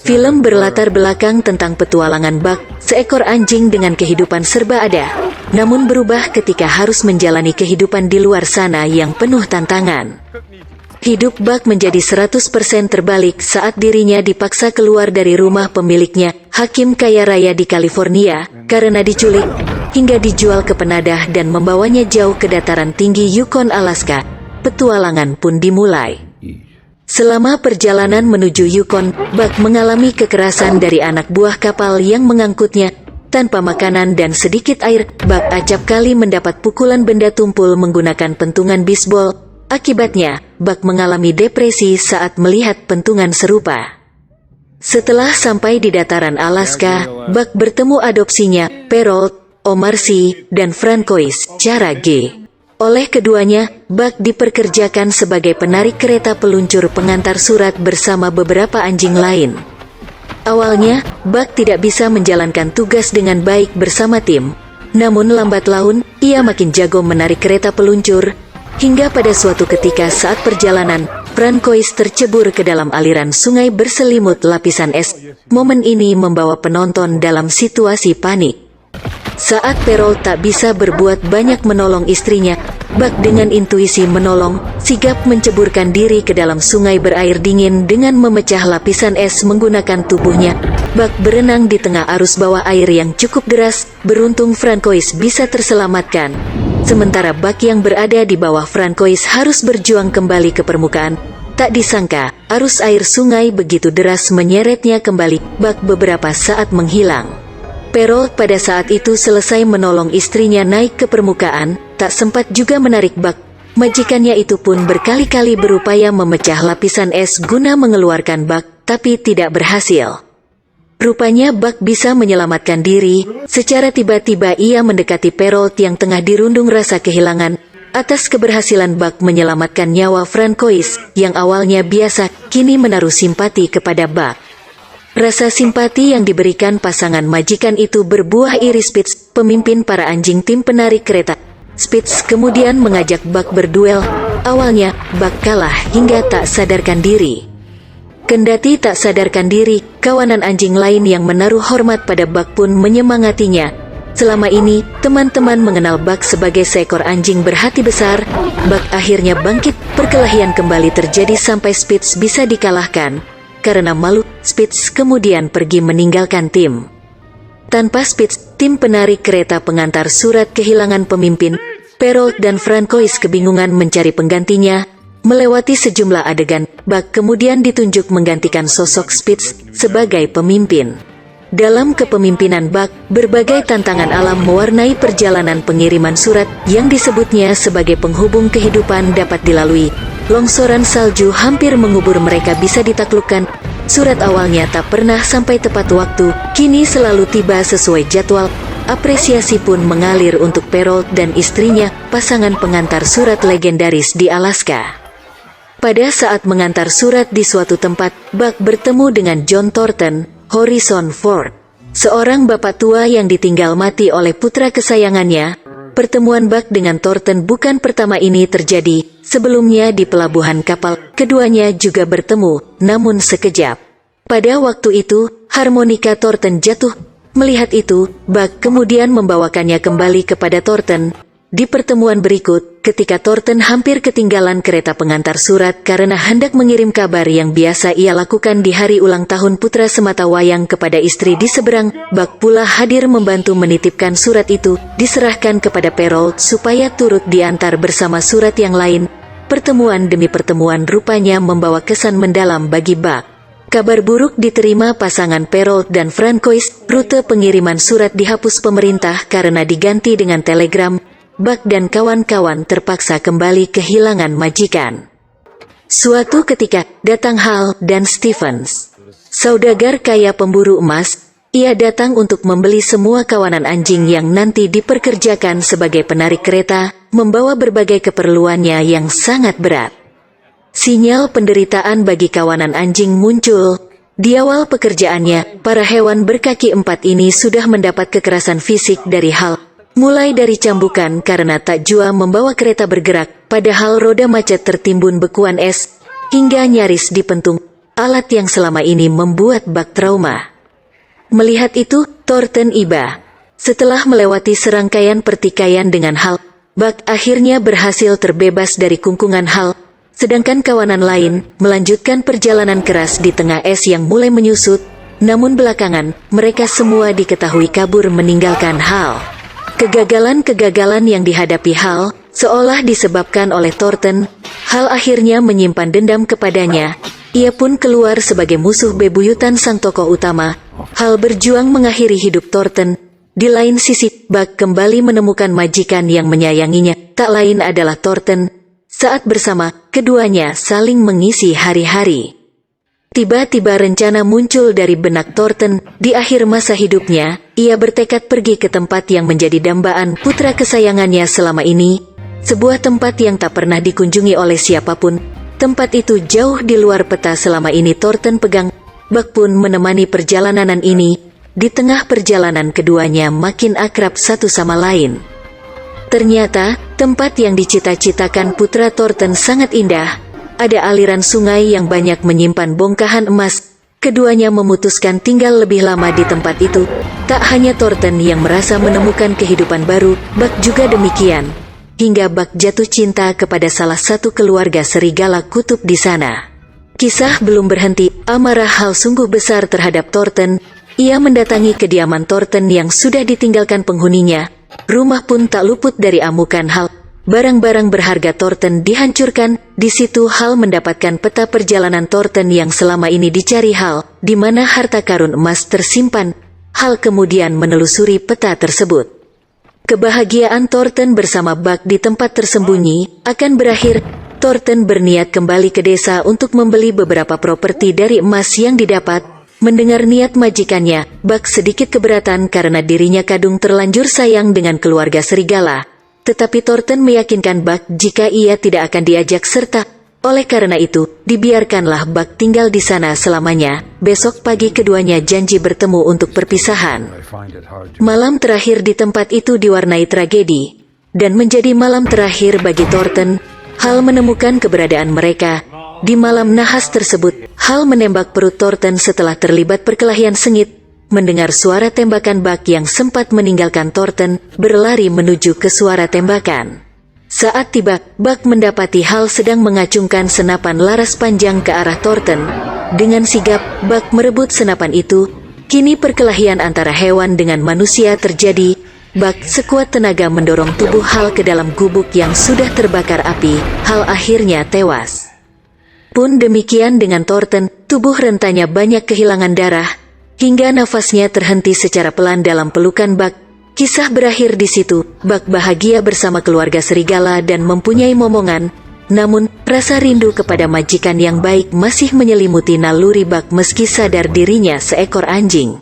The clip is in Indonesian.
Film berlatar belakang tentang petualangan Buck, seekor anjing dengan kehidupan serba ada, namun berubah ketika harus menjalani kehidupan di luar sana yang penuh tantangan. Hidup Buck menjadi 100% terbalik saat dirinya dipaksa keluar dari rumah pemiliknya, hakim kaya raya di California, karena diculik, hingga dijual ke penadah dan membawanya jauh ke dataran tinggi Yukon, Alaska. Petualangan pun dimulai. Selama perjalanan menuju Yukon, Buck mengalami kekerasan dari anak buah kapal yang mengangkutnya. Tanpa makanan dan sedikit air, Buck acap kali mendapat pukulan benda tumpul menggunakan pentungan bisbol. Akibatnya, Buck mengalami depresi saat melihat pentungan serupa. Setelah sampai di dataran Alaska, Buck bertemu adopsinya, Perrault, O'Marcy, dan Francois, cara G. Oleh keduanya, Buck diperkerjakan sebagai penarik kereta peluncur pengantar surat bersama beberapa anjing lain. Awalnya, Buck tidak bisa menjalankan tugas dengan baik bersama tim. Namun lambat laun, ia makin jago menarik kereta peluncur. Hingga pada suatu ketika saat perjalanan, Francois tercebur ke dalam aliran sungai berselimut lapisan es. Momen ini membawa penonton dalam situasi panik. Saat Perrault tak bisa berbuat banyak menolong istrinya, Buck dengan intuisi menolong, sigap menceburkan diri ke dalam sungai berair dingin dengan memecah lapisan es menggunakan tubuhnya. Buck berenang di tengah arus bawah air yang cukup deras, beruntung Francois bisa terselamatkan. Sementara Buck yang berada di bawah Francois harus berjuang kembali ke permukaan. Tak disangka, arus air sungai begitu deras menyeretnya kembali. Buck beberapa saat menghilang. Perrault pada saat itu selesai menolong istrinya naik ke permukaan, tak sempat juga menarik Buck. Majikannya itu pun berkali-kali berupaya memecah lapisan es guna mengeluarkan Buck, tapi tidak berhasil. Rupanya Buck bisa menyelamatkan diri. Secara tiba-tiba ia mendekati Perrault yang tengah dirundung rasa kehilangan. Atas keberhasilan Buck menyelamatkan nyawa Francois, yang awalnya biasa, kini menaruh simpati kepada Buck. Rasa simpati yang diberikan pasangan majikan itu berbuah iri. Spitz, pemimpin para anjing tim penarik kereta. Spitz kemudian mengajak Buck berduel. Awalnya, Buck kalah hingga tak sadarkan diri. Kendati tak sadarkan diri, kawanan anjing lain yang menaruh hormat pada Buck pun menyemangatinya. Selama ini, teman-teman mengenal Buck sebagai seekor anjing berhati besar. Buck akhirnya bangkit, perkelahian kembali terjadi sampai Spitz bisa dikalahkan. Karena malu, Spitz kemudian pergi meninggalkan tim. Tanpa Spitz, tim penarik kereta pengantar surat kehilangan pemimpin. Perrault dan Francois kebingungan mencari penggantinya. Melewati sejumlah adegan, Buck kemudian ditunjuk menggantikan sosok Spitz sebagai pemimpin. Dalam kepemimpinan Buck, berbagai tantangan alam mewarnai perjalanan pengiriman surat yang disebutnya sebagai penghubung kehidupan dapat dilalui. Longsoran salju hampir mengubur mereka bisa ditaklukkan. Surat awalnya tak pernah sampai tepat waktu, kini selalu tiba sesuai jadwal. Apresiasi pun mengalir untuk Perrault dan istrinya, pasangan pengantar surat legendaris di Alaska. Pada saat mengantar surat di suatu tempat, Buck bertemu dengan John Thornton, Harrison Ford, seorang bapak tua yang ditinggal mati oleh putra kesayangannya. Pertemuan Buck dengan Thornton bukan pertama ini terjadi. Sebelumnya di pelabuhan kapal, keduanya juga bertemu, namun sekejap. Pada waktu itu, harmonika Thornton jatuh. Melihat itu, Buck kemudian membawakannya kembali kepada Thornton. Di pertemuan berikut, ketika Thornton hampir ketinggalan kereta pengantar surat karena hendak mengirim kabar yang biasa ia lakukan di hari ulang tahun putra sematawayang kepada istri di seberang, Buck pula hadir membantu menitipkan surat itu, diserahkan kepada Perrault supaya turut diantar bersama surat yang lain. Pertemuan demi pertemuan rupanya membawa kesan mendalam bagi Buck. Kabar buruk diterima pasangan Perrault dan Francois, rute pengiriman surat dihapus pemerintah karena diganti dengan telegram. Buck dan kawan-kawan terpaksa kembali kehilangan majikan. Suatu ketika, datang Hal dan Stevens, saudagar kaya pemburu emas. Ia datang untuk membeli semua kawanan anjing yang nanti diperkerjakan sebagai penarik kereta, membawa berbagai keperluannya yang sangat berat. Sinyal penderitaan bagi kawanan anjing muncul. Di awal pekerjaannya, para hewan berkaki empat ini sudah mendapat kekerasan fisik dari Hal. Mulai dari cambukan karena tak jua membawa kereta bergerak, padahal roda macet tertimbun bekuan es, hingga nyaris dipentung. alat yang selama ini membuat Buck trauma. Melihat itu, Thornton iba. Setelah melewati serangkaian pertikaian dengan Hal, Buck akhirnya berhasil terbebas dari kungkungan Hal, sedangkan kawanan lain melanjutkan perjalanan keras di tengah es yang mulai menyusut. Namun belakangan, mereka semua diketahui kabur meninggalkan Hal. Kegagalan-kegagalan yang dihadapi Hal seolah disebabkan oleh Thornton. Hal akhirnya menyimpan dendam kepadanya. Ia pun keluar sebagai musuh bebuyutan sang tokoh utama. Hal berjuang mengakhiri hidup Thornton. Di lain sisi, Buck kembali menemukan majikan yang menyayanginya. Tak lain adalah Thornton. Saat bersama, keduanya saling mengisi hari-hari. Tiba-tiba rencana muncul dari benak Thornton. Di akhir masa hidupnya, ia bertekad pergi ke tempat yang menjadi dambaan putra kesayangannya selama ini. Sebuah tempat yang tak pernah dikunjungi oleh siapapun. Tempat itu jauh di luar peta selama ini Thornton pegang. Buck pun menemani perjalanan ini. Di tengah perjalanan keduanya makin akrab satu sama lain. Ternyata, tempat yang dicita-citakan putra Thornton sangat indah. Ada aliran sungai yang banyak menyimpan bongkahan emas. Keduanya memutuskan tinggal lebih lama di tempat itu. Tak hanya Thornton yang merasa menemukan kehidupan baru, Buck juga demikian. Hingga Buck jatuh cinta kepada salah satu keluarga serigala kutub di sana. Kisah belum berhenti, amarah Hal sungguh besar terhadap Thornton. Ia mendatangi kediaman Thornton yang sudah ditinggalkan penghuninya. Rumah pun tak luput dari amukan Hal. Barang-barang berharga Thornton dihancurkan. Di situ Hal mendapatkan peta perjalanan Thornton yang selama ini dicari Hal, di mana harta karun emas tersimpan. Hal kemudian menelusuri peta tersebut. Kebahagiaan Thornton bersama Buck di tempat tersembunyi akan berakhir. Thornton berniat kembali ke desa untuk membeli beberapa properti dari emas yang didapat. Mendengar niat majikannya, Buck sedikit keberatan karena dirinya kadung terlanjur sayang dengan keluarga serigala. Tetapi Thornton meyakinkan Buck jika ia tidak akan diajak serta. Oleh karena itu, dibiarkanlah Buck tinggal di sana selamanya. Besok pagi keduanya janji bertemu untuk perpisahan. Malam terakhir di tempat itu diwarnai tragedi. Dan menjadi malam terakhir bagi Thornton. Hal menemukan keberadaan mereka. Di malam nahas tersebut, Hal menembak perut Thornton setelah terlibat perkelahian sengit. Mendengar suara tembakan Buck yang sempat meninggalkan Thornton, berlari menuju ke suara tembakan. Saat tiba, Buck mendapati Hal sedang mengacungkan senapan laras panjang ke arah Thornton. Dengan sigap, Buck merebut senapan itu. Kini perkelahian antara hewan dengan manusia terjadi. Buck sekuat tenaga mendorong tubuh Hal ke dalam gubuk yang sudah terbakar api. Hal akhirnya tewas. Pun demikian dengan Thornton, tubuh rentanya banyak kehilangan darah, hingga nafasnya terhenti secara pelan dalam pelukan Buck. Kisah berakhir di situ. Buck bahagia bersama keluarga serigala dan mempunyai momongan. Namun, rasa rindu kepada majikan yang baik masih menyelimuti naluri Buck meski sadar dirinya seekor anjing.